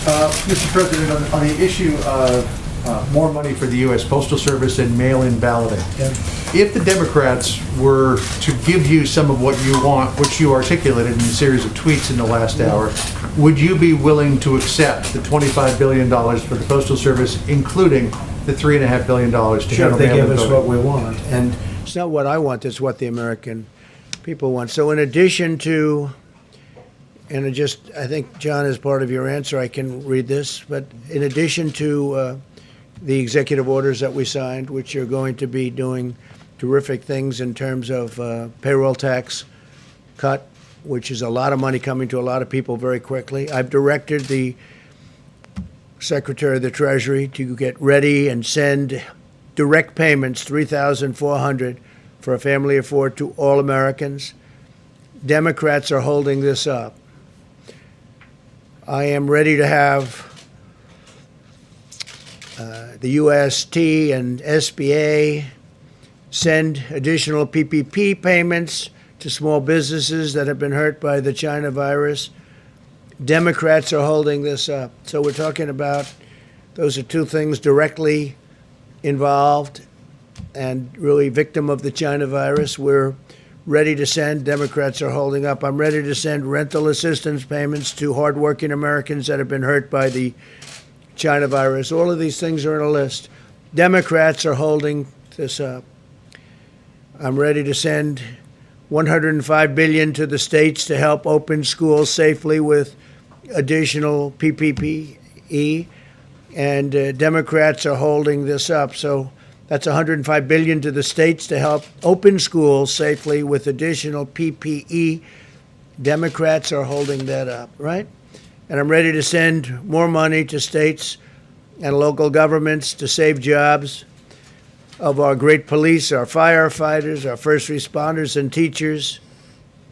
Mr. President, on the issue of more money for the U.S. Postal Service and mail-in balloting, if the Democrats were to give you some of what you want, which you articulated in a series of tweets in the last hour, would you be willing to accept the $25 billion for the Postal Service, including the $3.5 billion to handle they mail-in give us voting? what we want. And it's not what I want, it's what the American people want. So in addition to, and I think, John, as part of your answer, I can read this, but in addition to the executive orders that we signed, which are going to be doing terrific things in terms of payroll tax cut, which is a lot of money coming to a lot of people very quickly. I've directed the Secretary of the Treasury to get ready and send direct payments, $3,400 for a family of four, to all Americans. Democrats are holding this up. I am ready to have the UST and SBA send additional PPP payments to small businesses that have been hurt by the China virus. Democrats are holding this up. So we're talking about, those are two things directly involved and really victim of the China virus. We're ready to send. Democrats are holding up. I'm ready to send rental assistance payments to hardworking Americans that have been hurt by the China virus. All of these things are on a list. Democrats are holding this up. I'm ready to send $105 billion to the states to help open schools safely with additional PPE, and Democrats are holding this up. So that's $105 billion to the states to help open schools safely with additional PPE. Democrats are holding that up, right? And I'm ready to send more money to states and local governments to save jobs of our great police, our firefighters, our first responders, and teachers.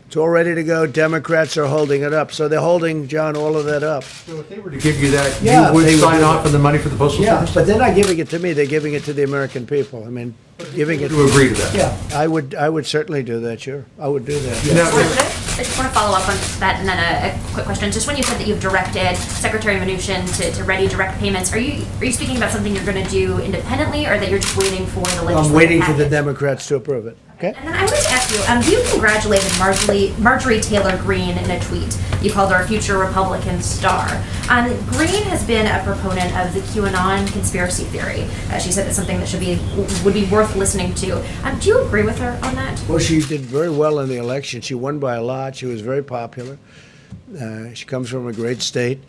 It's all ready to go. Democrats are holding it up. So they're holding, John, all of that up. So if they were to give you that, Yeah, you would they would sign do off that. on the money for the Postal Yeah, Service? but they're not giving it to me. They're giving it to the American people. I mean, giving it. To agree to that? Yeah, I would certainly do that, sure. I would do that. Now, I just want to follow up on that, and then a quick question. Just when you said that you've directed Secretary Mnuchin to ready direct payments, are you speaking about something you're going to do independently, or that you're just waiting for the legislative I'm waiting for the package? Democrats to approve it. Okay? And then I wanted to ask you, you congratulated Marjorie Taylor Greene in a tweet. You called her a future Republican star. Greene has been a proponent of the QAnon conspiracy theory. She said it's something that would be worth listening to. Do you agree with her on that? Well, she did very well in the election. She won by a lot. She was very popular. She comes from a great state,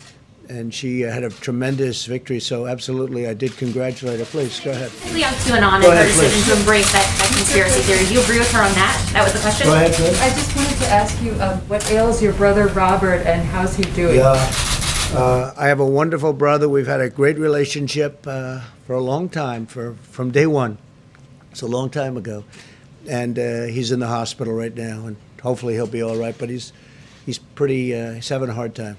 and she had a tremendous victory. So absolutely, I did congratulate her. Please, go ahead. Specifically on QAnon and Go her ahead, decision please. to embrace that conspiracy theory. Do you agree with her on that? That was the question? Go ahead, please. I just wanted to ask you what ails your brother Robert and how's he doing? Yeah, I have a wonderful brother. We've had a great relationship for a long time, from day one. It's a long time ago, and he's in the hospital right now, and hopefully he'll be all right. But he's he's having a hard time.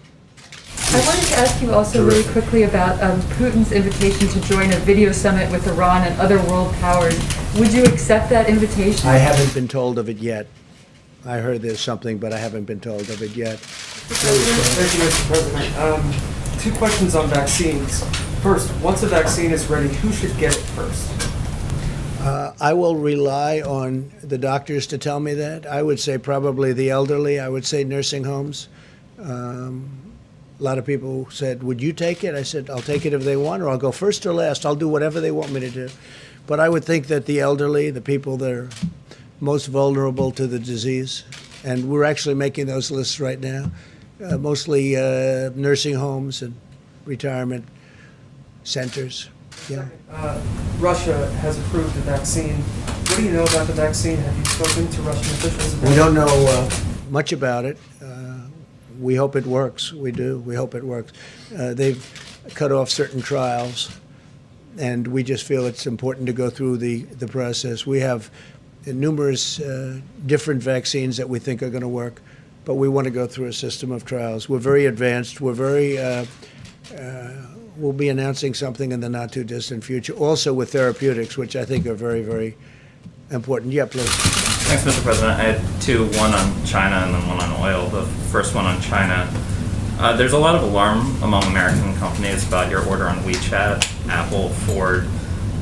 I wanted to ask you also really quickly about Putin's invitation to join a video summit with Iran and other world powers. Would you accept that invitation? I haven't been told of it yet. I heard there's something, but I haven't been told of it yet. Thank you, Mr. President. Two questions on vaccines. First, once a vaccine is ready, who should get it first? I will rely on the doctors to tell me that. I would say probably the elderly. I would say nursing homes. A lot of people said, would you take it? I said, I'll take it if they want, or I'll go first or last. I'll do whatever they want me to do. But I would think that the elderly, the people that are most vulnerable to the disease, and we're actually making those lists right now, mostly nursing homes and retirement centers. Yeah. Russia has approved the vaccine. What do you know about the vaccine? Have you spoken to Russian officials about it? We don't know much about it. We hope it works. We do. We hope it works. They've cut off certain trials, and we just feel it's important to go through the process. We have numerous different vaccines that we think are going to work, but we want to go through a system of trials. We're very advanced. We're very we'll be announcing something in the not-too-distant future, also with therapeutics, which I think are very, very important. Yeah, please. Thanks, Mr. President. I had two, one on China and then one on oil. The first one on China. There's a lot of alarm among American companies about your order on WeChat, Apple, Ford,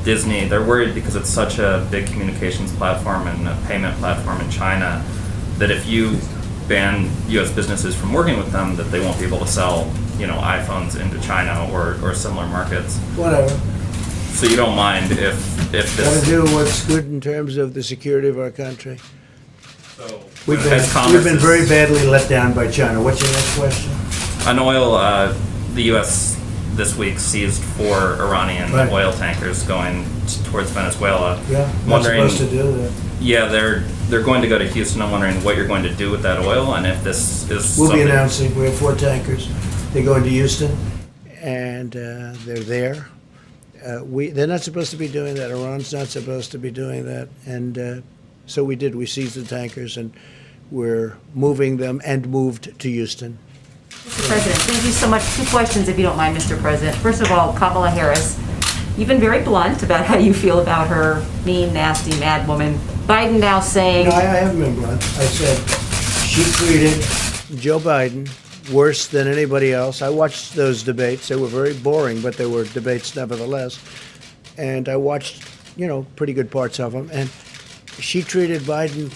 Disney. They're worried because it's such a big communications platform and a payment platform in China that if you ban U.S. businesses from working with them, that they won't be able to sell, iPhones into China or similar markets. Whatever. So you don't mind if Got to this. do what's good in terms of the security of our country. So, We've as been Congress is- very badly let down by China. What's your next question? On oil, the U.S. this week seized 4 Iranian Right. oil tankers going towards Venezuela. Yeah, not Wondering, supposed to do that. yeah, they're going to go to Houston. I'm wondering what you're going to do with that oil and if this is We'll be something. announcing, we have 4 tankers. They go into Houston, and they're there. They're not supposed to be doing that. Iran's not supposed to be doing that. And so we did. We seized the tankers, and we're moving them and moved to Houston. Mr. President, thank you so much. 2 questions, if you don't mind, Mr. President. First of all, Kamala Harris, you've been very blunt about how you feel about her mean, nasty, mad woman. Biden now saying... No, I haven't been blunt. I said she treated Joe Biden worse than anybody else. I watched those debates. They were very boring, but they were debates nevertheless. And I watched, pretty good parts of them. And she treated Biden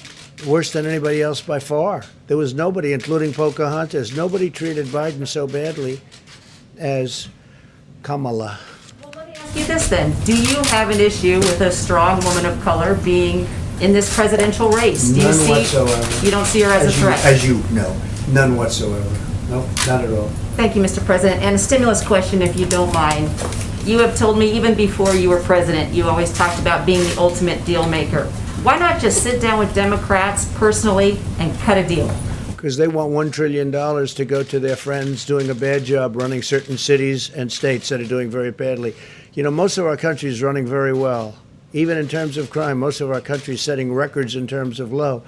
worse than anybody else by far. There was nobody, including Pocahontas, nobody treated Biden so badly as Kamala. Well, let me ask you this then. Do you have an issue with a strong woman of color being in this presidential race? Do you None whatsoever. You don't see her as a threat? As you know, none whatsoever. No, not at all. Thank you, Mr. President. And a stimulus question, if you don't mind. You have told me even before you were president, you always talked about being the ultimate deal maker. Why not just sit down with Democrats personally and cut a deal? Because they want $1 trillion to go to their friends doing a bad job running certain cities and states that are doing very badly. Most of our country is running very well. Even in terms of crime, most of our country is setting records in terms of low.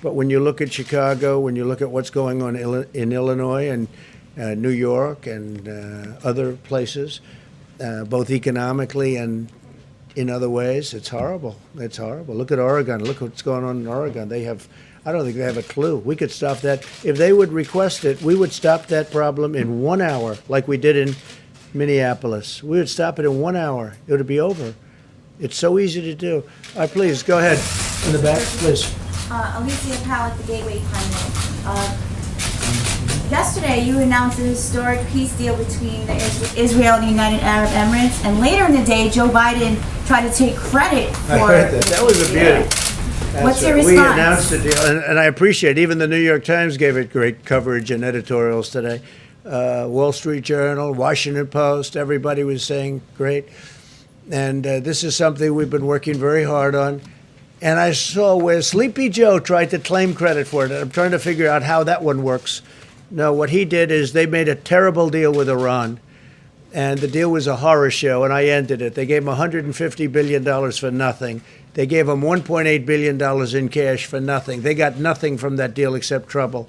But when you look at Chicago, when you look at what's going on in Illinois and New York and other places, both economically and in other ways, it's horrible. It's horrible. Look at Oregon. Look what's going on in Oregon. I don't think they have a clue. We could stop that. If they would request it, we would stop that problem in 1 hour, like we did in Minneapolis. We would stop it in 1 hour. It would be over. It's so easy to do. All right, please, go ahead. In the back, please. Alicia Powell at the Gateway Pundit. Yesterday, you announced a historic peace deal between Israel and the United Arab Emirates, and later in the day, Joe Biden tried to take credit for. I heard that. That was a beauty. What's your We response? announced the deal, and I appreciate it. Even the New York Times gave it great coverage and editorials today. Wall Street Journal, Washington Post, everybody was saying great. And this is something we've been working very hard on. And I saw where Sleepy Joe tried to claim credit for it. I'm trying to figure out how that one works. No, what he did is they made a terrible deal with Iran. And the deal was a horror show, and I ended it. They gave him $150 billion for nothing. They gave him $1.8 billion in cash for nothing. They got nothing from that deal except trouble.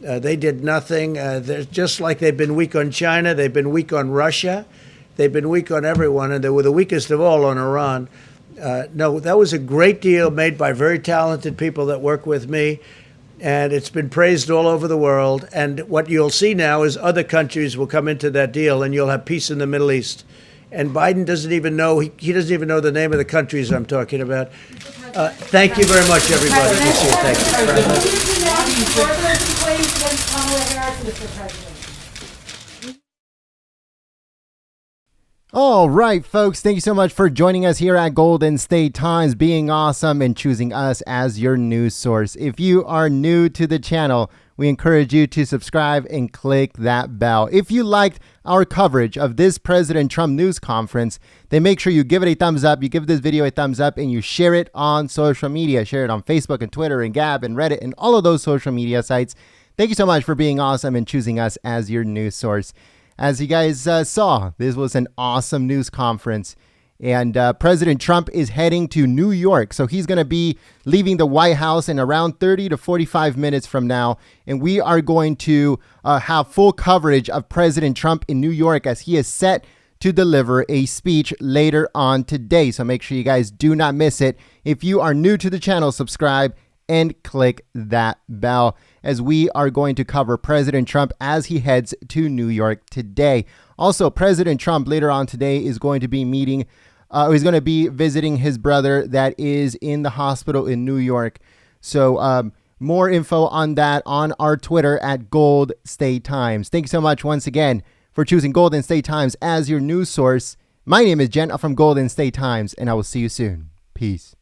They did nothing. They're just like they've been weak on China. They've been weak on Russia. They've been weak on everyone, and they were the weakest of all on Iran. No, that was a great deal made by very talented people that work with me, and it's been praised all over the world. And what you'll see now is other countries will come into that deal, and you'll have peace in the Middle East. And Biden doesn't even know, he doesn't even know the name of the countries I'm talking about. Thank you very much, everybody. We'll see you. Thank you. All right, folks, thank you so much for joining us here at Golden State Times, being awesome and choosing us as your news source. If you are new to the channel, we encourage you to subscribe and click that bell. If you liked our coverage of this President Trump news conference, then make sure you give it a thumbs up, you give this video a thumbs up, and you share it on social media. Share it on Facebook and Twitter and Gab and Reddit and all of those social media sites. Thank you so much for being awesome and choosing us as your news source. As you guys saw, this was an awesome news conference, and President Trump is heading to New York. So he's going to be leaving the White House in around 30 to 45 minutes from now. And we are going to have full coverage of President Trump in New York as he is set to deliver a speech later on today. So make sure you guys do not miss it. If you are new to the channel, subscribe and click that bell. as we are going to cover President Trump as he heads to New York today. Also, President Trump later on today is going to be he's going to be visiting his brother that is in the hospital in New York. So more info on that on our Twitter at Gold State Times. Thank you so much once again for choosing Golden State Times as your news source. My name is Jen from Golden State Times, and I will see you soon. Peace.